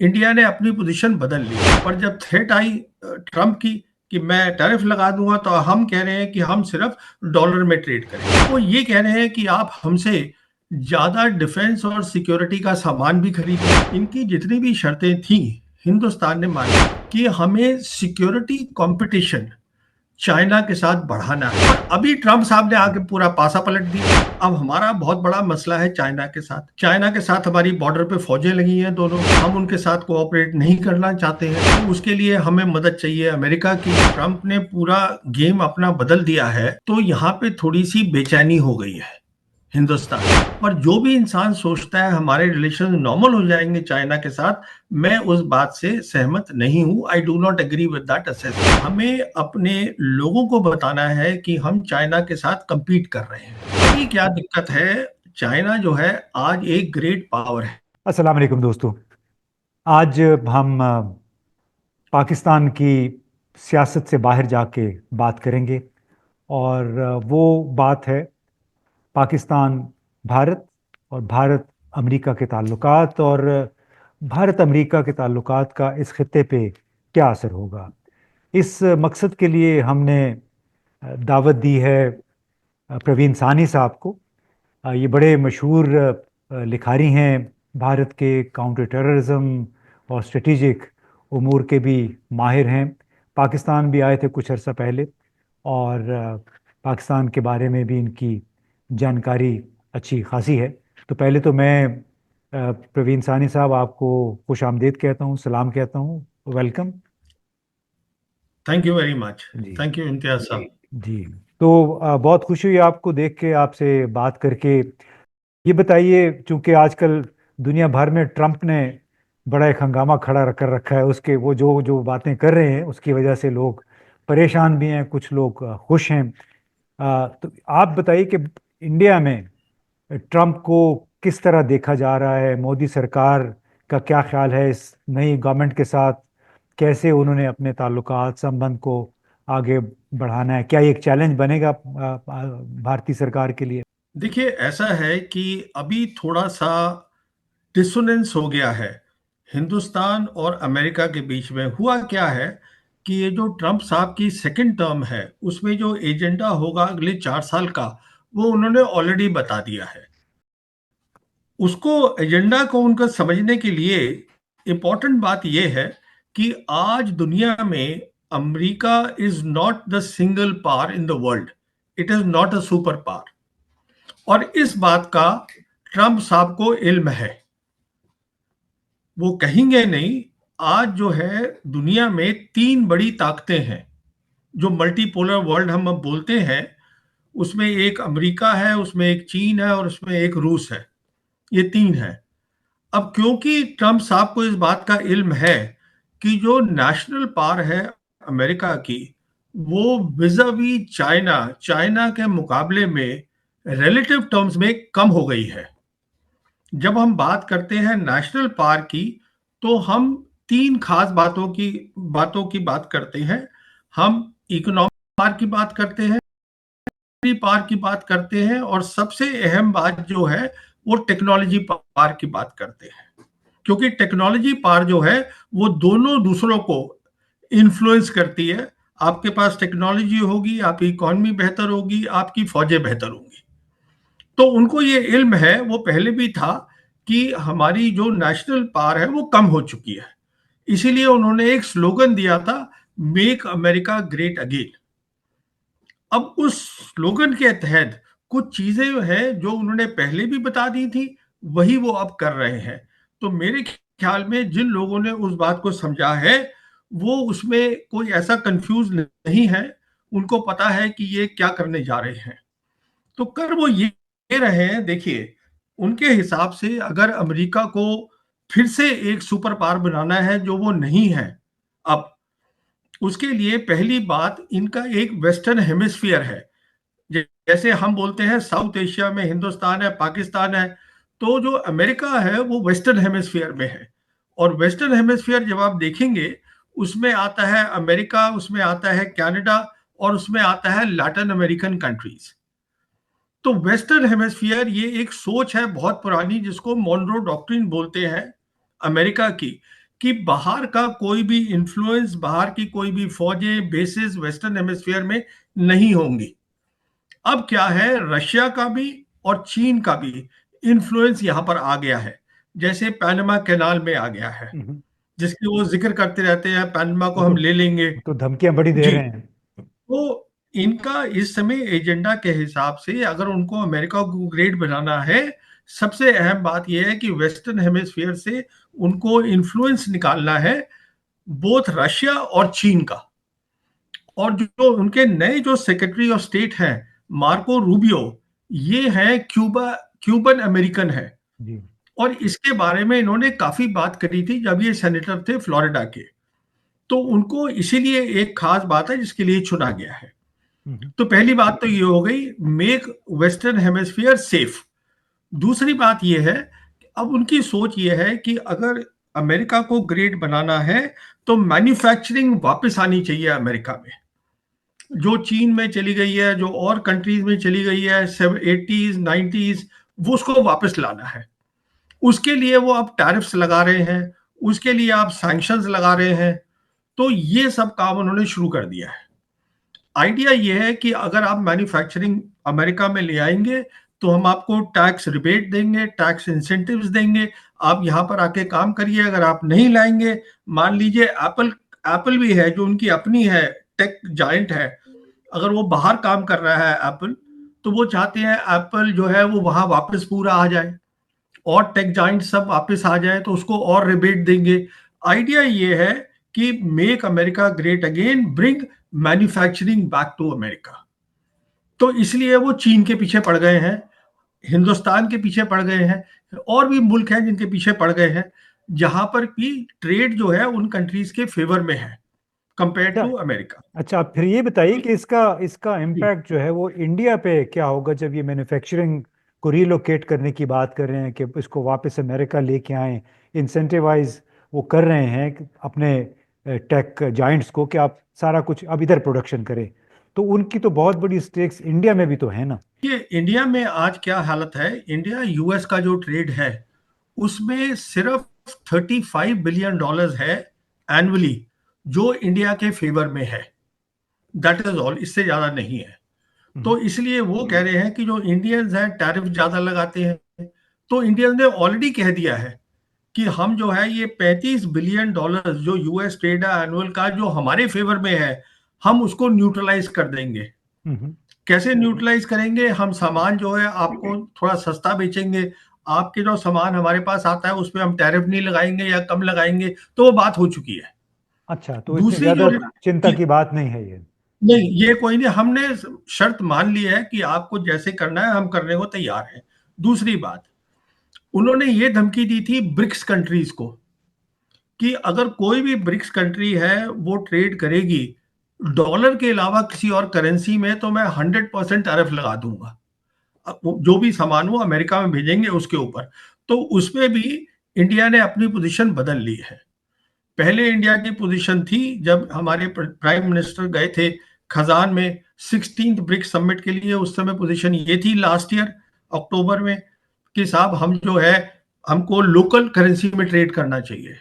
India ने अपनी position बदल ली। पर जब थ्रेट आई ट्रम्प की कि मैं टैरिफ लगा दूंगा, तो हम कह रहे हैं कि हम सिर्फ डॉलर में ट्रेड करेंगे। वो ये कह रहे हैं कि आप हमसे ज्यादा डिफेंस और सिक्योरिटी का सामान भी खरीदें। इनकी जितनी भी शर्तें थी, हिंदुस्तान ने मानी कि हमें सिक्योरिटी कंपटीशन चाइना के साथ बढ़ाना है। और अभी ट्रम्प साहब ने आके पूरा पासा पलट दिया। अब हमारा बहुत बड़ा मसला है चाइना के साथ। चाइना के साथ हमारी बॉर्डर पे फौजें लगी हैं दोनों। हम उनके साथ कोऑपरेट नहीं करना चाहते हैं, तो उसके लिए हमें मदद चाहिए अमेरिका की। ट्रम्प ने पूरा गेम अपना बदल दिया है, तो यहाँ पे थोड़ी सी बेचैनी हो गई है हिंदुस्तान। पर जो भी इंसान सोचता है हमारे रिलेशन नॉर्मल हो जाएंगे चाइना के साथ, मैं उस बात से सहमत नहीं हूं। I do not agree with that assessment. हमें अपने लोगों को बताना है कि हम चाइना के साथ compete कर रहे हैं। अभी क्या दिक्कत है, चाइना जो है आज एक ग्रेट पावर है। अस्सलाम वालेकुम दोस्तों। आज हम पाकिस्तान की सियासत से बाहर जाके बात करेंगे और वो बात है पाकिस्तान भारत और भारत अमेरिका के ताल्लुकात और भारत अमेरिका के ताल्लुकात का इस खित्ते पे क्या असर होगा। इस मकसद के लिए हमने दावत दी है प्रवीण सानी साहब को। ये बड़े मशहूर लिखारी हैं, भारत के काउंटर टेररिज्म और स्ट्रेटेजिक उमूर के भी माहिर हैं। पाकिस्तान भी आए थे कुछ अर्सा पहले और पाकिस्तान के बारे में भी इनकी जानकारी अच्छी खासी है। तो पहले तो मैं प्रवीण सानी साहब आपको खुश आमदीद कहता हूँ, सलाम कहता हूँ, welcome. Thank you very much. जी थैंक यू इम्तियाज साहब। जी। तो बहुत खुशी हुई आपको देख के, आपसे बात करके। ये बताइए, चूंकि आजकल दुनिया भर में ट्रम्प ने बड़ा एक हंगामा खड़ा कर रखा है, उसके वो जो जो बातें कर रहे हैं उसकी वजह से लोग परेशान भी हैं, कुछ लोग खुश हैं। तो आप बताइए कि इंडिया में ट्रम्प को किस तरह देखा जा रहा है, मोदी सरकार का क्या ख्याल है इस नई गवर्नमेंट के साथ, कैसे उन्होंने अपने ताल्लुकात संबंध को आगे बढ़ाना है, क्या ये एक चैलेंज बनेगा भारतीय सरकार के लिए? देखिए, ऐसा है कि अभी थोड़ा सा डिसोनेंस हो गया है हिंदुस्तान और अमेरिका के बीच में। हुआ क्या है कि ये जो ट्रम्प साहब की सेकंड टर्म है, उसमें जो एजेंडा होगा अगले 4 साल का, वो उन्होंने ऑलरेडी बता दिया है। उसको एजेंडा को उनका समझने के लिए इम्पोर्टेंट बात यह है कि आज दुनिया में America is not the single power in the world. It is not a super power. और इस बात का ट्रम्प साहब को इल्म है, वो कहेंगे नहीं। आज जो है दुनिया में तीन बड़ी ताकतें हैं जो मल्टीपोलर वर्ल्ड हम अब बोलते हैं। उसमें एक अमेरिका है, उसमें एक चीन है और उसमें एक रूस है। ये तीन है। अब क्योंकि ट्रम्प साहब को इस बात का इल्म है कि जो नेशनल पावर है अमेरिका की, वो विजावी चाइना चाइना के मुकाबले में रिलेटिव टर्म्स में कम हो गई है। जब हम बात करते हैं नेशनल पावर की, तो हम तीन खास बातों की बात करते हैं। हम इकोनॉमिक पावर की बात करते हैं, पावर की बात करते हैं, और सबसे अहम बात जो है वो टेक्नोलॉजी पावर की बात करते हैं। क्योंकि टेक्नोलॉजी पावर जो है वो दोनों दूसरों को इन्फ्लुएंस करती है। आपके पास टेक्नोलॉजी होगी, आपकी इकोनॉमी बेहतर होगी, आपकी फौजें बेहतर होंगी। तो उनको ये इल्म है, वो पहले भी था, कि हमारी जो नेशनल पावर है वो कम हो चुकी है। इसीलिए उन्होंने एक स्लोगन दिया था, मेक अमेरिका ग्रेट अगेन। अब उस स्लोगन के तहत कुछ चीजें हैं जो उन्होंने पहले भी बता दी थी, वही वो अब कर रहे हैं। तो मेरे ख्याल में जिन लोगों ने उस बात को समझा है, वो उसमें कोई ऐसा कंफ्यूज नहीं है। उनको पता है कि ये क्या करने जा रहे हैं। तो कर वो ये रहे हैं। देखिए, उनके हिसाब से अगर अमेरिका को फिर से एक सुपर पावर बनाना है, जो वो नहीं है अब, उसके लिए पहली बात, इनका एक वेस्टर्न हेमिस्फीयर है। जैसे हम बोलते हैं साउथ एशिया में हिंदुस्तान है, पाकिस्तान है, तो जो अमेरिका है वो वेस्टर्न हेमिस्फीयर में है। और वेस्टर्न हेमिस्फीयर जब आप देखेंगे, उसमें आता है अमेरिका, उसमें आता है कनाडा, और उसमें आता है लैटिन अमेरिकन कंट्रीज। तो वेस्टर्न हेमिस्फीयर, ये एक सोच है बहुत पुरानी, जिसको मॉनरो डॉक्ट्रिन बोलते हैं अमेरिका की, कि बाहर का कोई भी इन्फ्लुएंस, बाहर की कोई भी फौजें, बेसिस वेस्टर्न हेमिस्फीयर में नहीं होंगी। अब क्या है, रशिया का भी और चीन का भी इन्फ्लुएंस यहां पर आ गया है। जैसे पैनामा कैनाल में आ गया है, हम्म। जिसकी वो जिक्र करते रहते हैं, पैनामा को वो तो हम ले लेंगे। वो तो धमकियां बड़ी दे जी। रहे हैं। तो इनका इस समय एजेंडा के हिसाब से अगर उनको अमेरिका को ग्रेट बनाना है, सबसे अहम बात यह है कि वेस्टर्न हेमिस्फीयर से उनको इन्फ्लुएंस निकालना है, बोथ रशिया और चीन का। और जो उनके नए जो सेक्रेटरी ऑफ स्टेट हैं, मार्को रूबियो, ये हैं क्यूबन अमेरिकन है। जी। और इसके बारे में इन्होंने काफी बात करी थी जब ये सेनेटर थे फ्लोरिडा के। तो उनको इसीलिए एक खास बात है जिसके लिए चुना गया है। हम्म। तो पहली बात तो ये हो गई, मेक वेस्टर्न हेमिस्फीयर सेफ। दूसरी बात ये है कि अब उनकी सोच ये है कि अगर अमेरिका को ग्रेट बनाना है तो मैन्युफैक्चरिंग वापस आनी चाहिए अमेरिका में, जो चीन में चली गई है, जो और कंट्रीज में चली गई है 80s 90s, वो उसको वापस लाना है। उसके लिए वो अब टैरिफ्स लगा रहे हैं, उसके लिए आप सैंक्शंस लगा रहे हैं। तो ये सब काम उन्होंने शुरू कर दिया है। आइडिया ये है कि अगर आप मैन्युफैक्चरिंग अमेरिका में ले आएंगे तो हम आपको टैक्स रिबेट देंगे, टैक्स इंसेंटिव्स देंगे, आप यहाँ पर आके काम करिए। अगर आप नहीं लाएंगे, मान लीजिए एप्पल, एप्पल भी है जो उनकी अपनी है, टेक जायंट है, अगर वो बाहर काम कर रहा है एप्पल, तो वो चाहते हैं एप्पल जो है वो वहां वापस पूरा आ जाए और टेक जाइंट सब वापस आ जाए, तो उसको और रिबेट देंगे। आइडिया ये है कि make America great again, bring manufacturing back to America. तो इसलिए वो चीन के पीछे पड़ गए हैं, हिंदुस्तान के पीछे पड़ गए हैं, और भी मुल्क हैं जिनके पीछे पड़ गए हैं, जहां पर भी ट्रेड जो है उन कंट्रीज के फेवर में है कंपेयर अच्छा। To America. अच्छा, आप फिर ये बताइए कि इसका इसका जी। इम्पैक्ट जो है वो इंडिया पे क्या होगा, जब ये मैन्युफैक्चरिंग को रिलोकेट करने की बात कर रहे हैं कि इसको वापस अमेरिका लेके आए, इंसेंटिवाइज वो कर रहे हैं कि अपने टेक जाइंट्स को कि आप सारा कुछ अब इधर प्रोडक्शन करें, तो उनकी तो बहुत बड़ी स्टेक्स इंडिया में भी तो है ना। ये इंडिया में आज क्या हालत है, इंडिया यूएस का जो ट्रेड है उसमें सिर्फ $35 बिलियन है एनुअली, जो इंडिया के फेवर में है। दैट इज ऑल, इससे ज्यादा नहीं है। हम्म। तो इसलिए वो कह रहे हैं कि जो इंडियंस हैं टैरिफ ज्यादा लगाते हैं। तो इंडियंस ने ऑलरेडी कह दिया है कि हम जो है ये $35 बिलियन जो यूएस ट्रेड है एनुअल का, जो हमारे फेवर में है, हम उसको न्यूट्रलाइज कर देंगे। हम्म। कैसे न्यूट्रलाइज करेंगे, हम सामान जो है आपको थोड़ा सस्ता बेचेंगे, आपके जो सामान हमारे पास आता है उसमें हम टैरिफ नहीं लगाएंगे या कम लगाएंगे। तो वो बात हो चुकी है। अच्छा, तो इतनी दूसरी जो ज्यादा चिंता की बात नहीं है ये। नहीं, ये कोई नहीं, हमने शर्त मान ली है कि आपको जैसे करना है हम करने को तैयार हैं। दूसरी बात, उन्होंने ये धमकी दी थी ब्रिक्स कंट्रीज को कि अगर कोई भी ब्रिक्स कंट्री है वो ट्रेड करेगी डॉलर के अलावा किसी और करेंसी में, तो मैं 100% टैरिफ लगा दूंगा, जो भी सामान वो अमेरिका में भेजेंगे उसके ऊपर। तो उसमें भी इंडिया ने अपनी पोजीशन बदल ली है। पहले इंडिया की पोजीशन थी, जब हमारे प्राइम मिनिस्टर गए थे खजान में 16th ब्रिक्स समिट के लिए, उस समय पोजीशन ये थी लास्ट ईयर अक्टूबर में कि साहब हम जो है हमको लोकल करेंसी में ट्रेड करना चाहिए।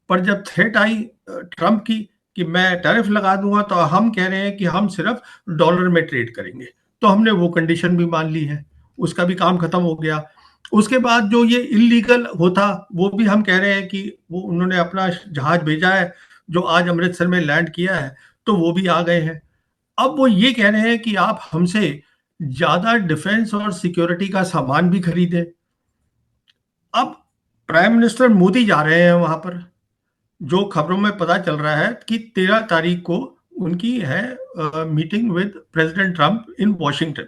पर जब थ्रेट आई ट्रम्प की कि मैं टैरिफ लगा दूंगा, तो हम कह रहे हैं कि हम सिर्फ डॉलर में ट्रेड करेंगे। तो हमने वो कंडीशन भी मान ली है, उसका भी काम खत्म हो गया। उसके बाद जो ये इलीगल होता, वो भी हम कह रहे हैं कि वो उन्होंने अपना जहाज भेजा है जो आज अमृतसर में लैंड किया है, तो वो भी आ गए हैं। अब वो ये कह रहे हैं कि आप हमसे ज्यादा डिफेंस और सिक्योरिटी का सामान भी खरीदें। अब प्राइम मिनिस्टर मोदी जा रहे हैं वहां पर, जो खबरों में पता चल रहा है कि 13 तारीख को उनकी है meeting with president Trump in Washington,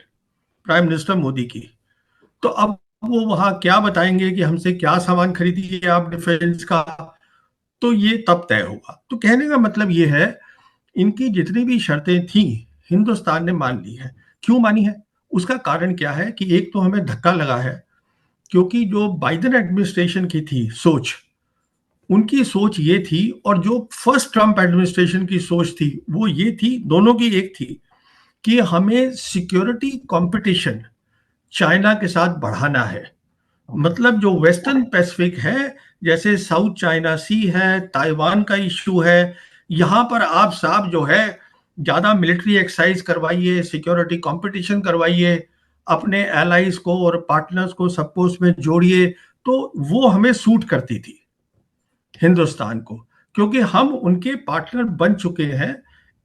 prime minister Modi की। तो अब वो वहां क्या बताएंगे कि हमसे क्या सामान खरीदिए आप डिफेंस का, तो ये तब तय होगा। तो कहने का मतलब ये है, इनकी जितनी भी शर्तें थी हिंदुस्तान ने मान ली है। क्यों मानी है, उसका कारण क्या है कि एक तो हमें धक्का लगा है, क्योंकि जो बाइडेन एडमिनिस्ट्रेशन की थी सोच, उनकी सोच ये थी, और जो फर्स्ट ट्रम्प एडमिनिस्ट्रेशन की सोच थी वो ये थी, दोनों की एक थी, कि हमें सिक्योरिटी कंपटीशन चाइना के साथ बढ़ाना है। ओके। मतलब जो वेस्टर्न पैसिफिक है, जैसे साउथ चाइना सी है, ताइवान का इश्यू है, यहाँ पर आप साहब जो है ज्यादा मिलिट्री एक्सरसाइज करवाइए, सिक्योरिटी कंपटीशन करवाइए, अपने एलाइज को और पार्टनर्स को सबको उसमें जोड़िए। तो वो हमें सूट करती थी हिंदुस्तान को, क्योंकि हम उनके पार्टनर बन चुके हैं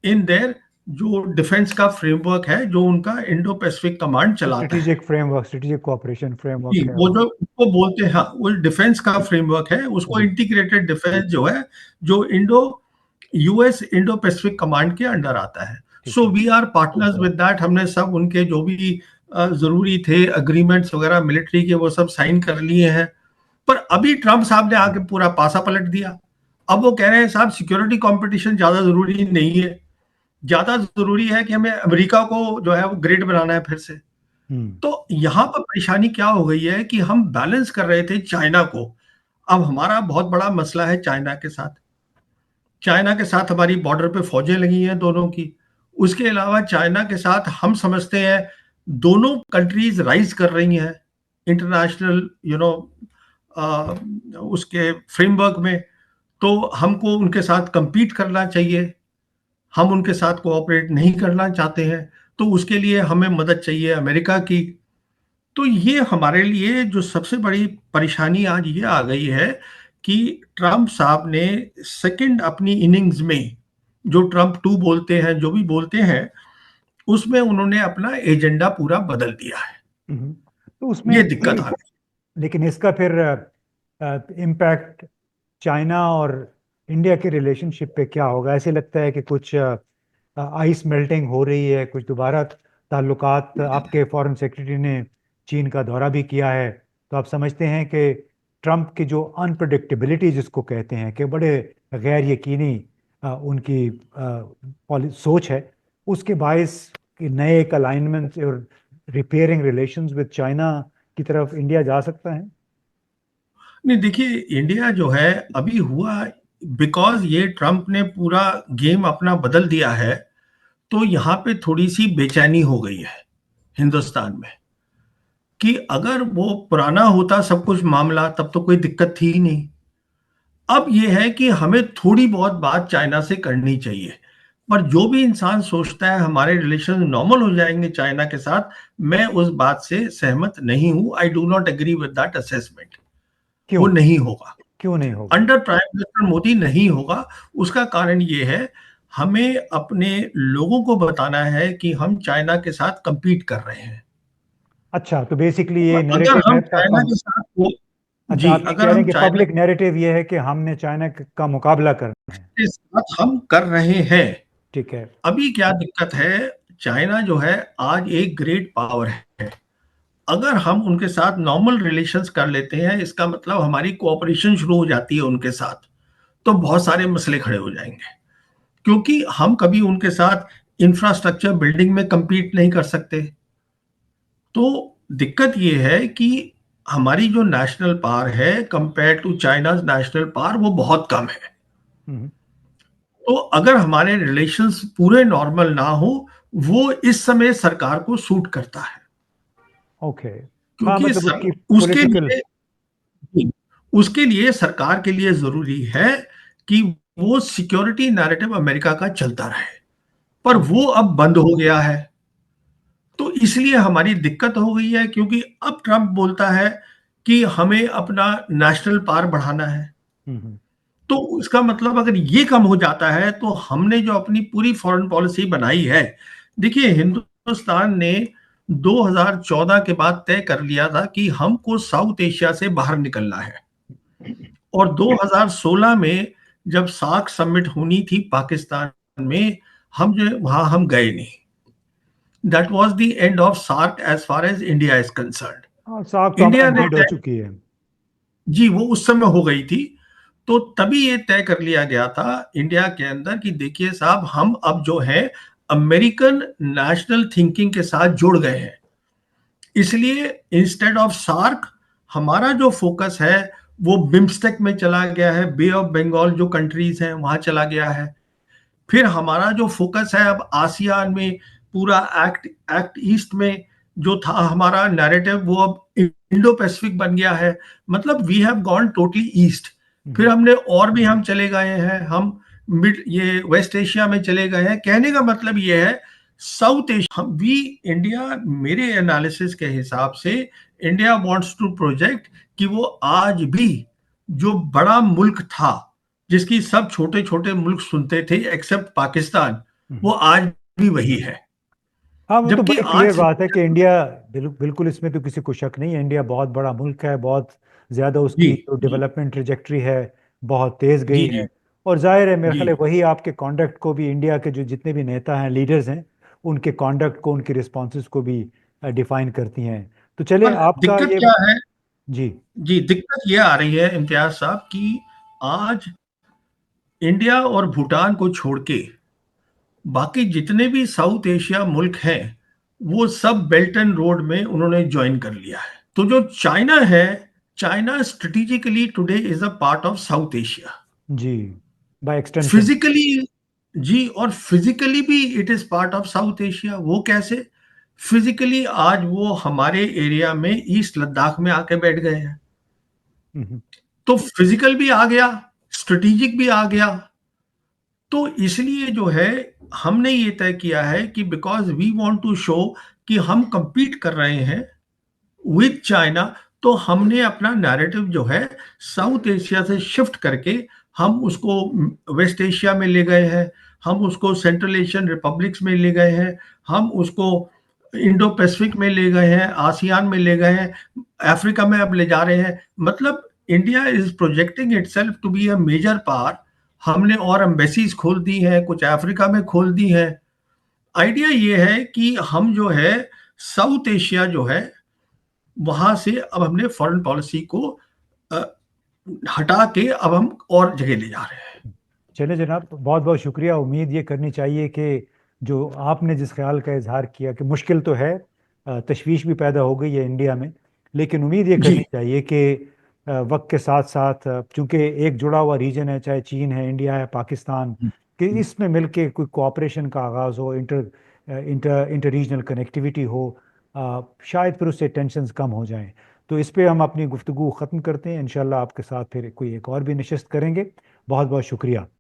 इन देयर जो डिफेंस का फ्रेमवर्क है, जो उनका इंडो पैसिफिक कमांड चलाता है। स्ट्रेटेजिक फ्रेमवर्क, स्ट्रेटेजिक कोऑपरेशन जी, फ्रेमवर्क है वो वो। जो उसको बोलते हैं, हाँ, वो डिफेंस का फ्रेमवर्क है, उसको जी। इंटीग्रेटेड डिफेंस जो है, जो Indo US Indo Pacific command के अंडर आता है। ठीक सो है। We are partners with that. हमने सब उनके जो भी जरूरी थे अग्रीमेंट्स वगैरह मिलिट्री के, वो सब साइन कर लिए हैं। पर अभी ट्रम्प साहब ने आके पूरा पासा पलट दिया। अब वो कह रहे हैं साहब सिक्योरिटी कंपटीशन ज्यादा जरूरी नहीं है, ज्यादा जरूरी है कि हमें अमेरिका को जो है वो ग्रेट बनाना है फिर से। हम्म। तो यहाँ पर परेशानी क्या हो गई है कि हम बैलेंस कर रहे थे चाइना को। अब हमारा बहुत बड़ा मसला है चाइना के साथ। चाइना के साथ हमारी बॉर्डर पे फौजें लगी हैं दोनों की। उसके अलावा चाइना के साथ हम समझते हैं दोनों कंट्रीज राइज कर रही हैं इंटरनेशनल उसके फ्रेमवर्क में। तो हमको उनके साथ compete करना चाहिए। हम उनके साथ कोऑपरेट नहीं करना चाहते हैं। तो उसके लिए हमें मदद चाहिए अमेरिका की। तो ये हमारे लिए जो सबसे बड़ी परेशानी आज ये आ गई है कि ट्रम्प साहब ने सेकंड अपनी इनिंग्स में, जो ट्रम्प टू बोलते हैं, जो भी बोलते हैं, उसमें उन्होंने अपना एजेंडा पूरा बदल दिया है। तो उसमें ये दिक्कत आ गई। लेकिन इसका फिर इम्पैक्ट चाइना और इंडिया के रिलेशनशिप पे क्या होगा? ऐसे लगता है कि कुछ आइस मेल्टिंग हो रही है, कुछ दोबारा ताल्लुकात। आपके फॉरेन सेक्रेटरी ने चीन का दौरा भी किया है, तो आप समझते हैं कि ट्रम्प की जो अनप्रडिक्टेबिलिटी जिसको कहते हैं, कि बड़े गैर यकीनी उनकी सोच है, उसके बायस कि नए एक अलाइनमेंट और रिपेयरिंग रिलेशंस विद चाइना की तरफ इंडिया जा सकता है? नहीं, देखिए, इंडिया जो है अभी हुआ बिकॉज ये ट्रम्प ने पूरा गेम अपना बदल दिया है। तो यहाँ पे थोड़ी सी बेचैनी हो गई है हिंदुस्तान में कि अगर वो पुराना होता सब कुछ मामला, तब तो कोई दिक्कत थी ही नहीं। अब ये है कि हमें थोड़ी बहुत बात चाइना से करनी चाहिए। पर जो भी इंसान सोचता है हमारे रिलेशन नॉर्मल हो जाएंगे चाइना के साथ, मैं उस बात से सहमत नहीं हूं। I do not agree with that assessment. वो क्यों? नहीं होगा। क्यों नहीं होगा? अंडर प्राइम मिनिस्टर मोदी नहीं होगा। उसका कारण ये है, हमें अपने लोगों को बताना है कि हम चाइना के साथ compete कर रहे हैं। अच्छा, तो बेसिकली ये और अगर नैरेटिव है हम चाइना के साथ अच्छा, जी, आप ये अगर कह रहे हैं हम कि चाइना पब्लिक नैरेटिव ये है कि हमने चाइना का मुकाबला करना है। के साथ हम कर रहे हैं। ठीक है। अभी क्या दिक्कत है, चाइना जो है आज एक ग्रेट पावर है। अगर हम उनके साथ नॉर्मल रिलेशंस कर लेते हैं, इसका मतलब हमारी कोऑपरेशन शुरू हो जाती है उनके साथ, तो बहुत सारे मसले खड़े हो जाएंगे। क्योंकि हम कभी उनके साथ इंफ्रास्ट्रक्चर बिल्डिंग में compete नहीं कर सकते। तो दिक्कत ये है कि हमारी जो नेशनल पावर है compare to China national power, वो बहुत कम है। हम्म। तो अगर हमारे रिलेशंस पूरे नॉर्मल ना हो, वो इस समय सरकार को सूट करता है। ओके। हाँ, क्योंकि मतलब उसकी उसके पॉलिटिकल। लिए, उसके लिए सरकार के लिए जरूरी है कि वो सिक्योरिटी नैरेटिव अमेरिका का चलता रहे। पर ओके। वो अब बंद हो गया है। तो इसलिए हमारी दिक्कत हो गई है, क्योंकि अब ट्रम्प बोलता है कि हमें अपना नेशनल पावर बढ़ाना है। हम्म। तो इसका मतलब अगर ये कम हो जाता है, तो हमने जो अपनी पूरी फॉरेन पॉलिसी बनाई है, देखिए, हिंदुस्तान ने 2014 के बाद तय कर लिया था कि हमको साउथ एशिया से बाहर निकलना है। और 2016 में जब सार्क समिट होनी थी पाकिस्तान में, हम जो वहां हम गए नहीं। That was the end of SAARC as far as India is concerned. हाँ, साख तो हमारा इंडिया ने डेड हो तय, चुकी है। जी, वो उस समय हो गई थी। तो तभी ये तय कर लिया गया था इंडिया के अंदर कि देखिए साहब, हम अब जो है अमेरिकन नेशनल थिंकिंग के साथ जुड़ गए हैं। इसलिए इंस्टेड ऑफ सार्क, हमारा जो फोकस है वो बिम्स्टेक में चला गया है। बे ऑफ बंगाल जो कंट्रीज हैं वहां चला गया है। फिर हमारा जो फोकस है अब आसियान में, पूरा एक्ट एक्ट ईस्ट में, जो था हमारा नैरेटिव वो अब इंडो पैसिफिक बन गया है। मतलब we have gone totally east. फिर हम्म, हमने और भी हम चले गए हैं, हम मिड ये वेस्ट एशिया में चले गए हैं। कहने का मतलब ये है साउथ एशिया, हम वी इंडिया, मेरे एनालिसिस के हिसाब से इंडिया वांट्स टू प्रोजेक्ट कि वो आज भी जो बड़ा मुल्क था, जिसकी सब छोटे छोटे मुल्क सुनते थे एक्सेप्ट पाकिस्तान, वो हम्म। आज भी वही है। हाँ, वो तो जबकि बड़ी क्लियर आज बात है कि इंडिया, बिल्कुल इसमें तो किसी को शक नहीं है, इंडिया बहुत बड़ा मुल्क है, बहुत ज़्यादा जी उसकी जो जी डेवलपमेंट ट्रिजेक्टरी है बहुत तेज़ गई जी है। जी और जाहिर है, मेरे जी ख्याल है वही आपके कॉन्डक्ट को भी, इंडिया के जो जितने भी नेता हैं, लीडर्स हैं, उनके कॉन्डक्ट को, उनकी रिस्पॉन्सेज को भी डिफाइन करती हैं। तो चले पर आपका दिक्कत ये। क्या है? जी। जी, दिक्कत ये आ रही है इम्तियाज साहब कि आज इंडिया और भूटान को छोड़ के बाकी जितने भी साउथ एशिया मुल्क हैं, वो सब बेल्ट एंड रोड में उन्होंने ज्वाइन कर लिया है। तो जो चाइना है, China strategically today is a part of South Asia जी, बाय एक्सटेंशन। फिजिकली। जी, और फिजिकली भी it is part of South Asia. वो कैसे? फिजिकली आज वो हमारे एरिया में ईस्ट लद्दाख में आके बैठ गए हैं। तो फिजिकल भी आ गया, स्ट्रेटेजिक भी आ गया। तो इसलिए जो है हमने ये तय किया है कि because we want to show कि हम compete कर रहे हैं विद चाइना, तो हमने अपना नैरेटिव जो है साउथ एशिया से शिफ्ट करके हम उसको वेस्ट एशिया में ले गए हैं, हम उसको सेंट्रल एशियन रिपब्लिक्स में ले गए हैं, हम उसको इंडो पैसिफिक में ले गए हैं, आसियान में ले गए हैं, अफ्रीका में अब ले जा रहे हैं। मतलब India is projecting itself to be a major power. हमने और एम्बेसीज खोल दी हैं, कुछ अफ्रीका में खोल दी हैं। आइडिया ये है कि हम जो है साउथ एशिया जो है वहां से अब हमने फॉरेन पॉलिसी को अ, हटा के अब हम और जगह ले जा रहे हैं। चले जनाब, बहुत बहुत शुक्रिया। उम्मीद ये करनी चाहिए कि जो आपने जिस ख्याल का इजहार किया कि मुश्किल तो है, तशवीश भी पैदा हो गई है इंडिया में, लेकिन उम्मीद ये करनी जी चाहिए कि वक्त के साथ साथ, चूंकि एक जुड़ा हुआ रीजन है, चाहे चीन है, इंडिया है, पाकिस्तान, कि इसमें मिलके कोई कोऑपरेशन का आगाज़ हो, इंटर रीजनल कनेक्टिविटी हो, शायद फिर उससे टेंशन्स कम हो जाएं। तो इस पे हम अपनी गुफ्तगू ख़त्म करते हैं। इंशाल्लाह आपके साथ फिर कोई एक और भी नशिस्त करेंगे। बहुत बहुत शुक्रिया।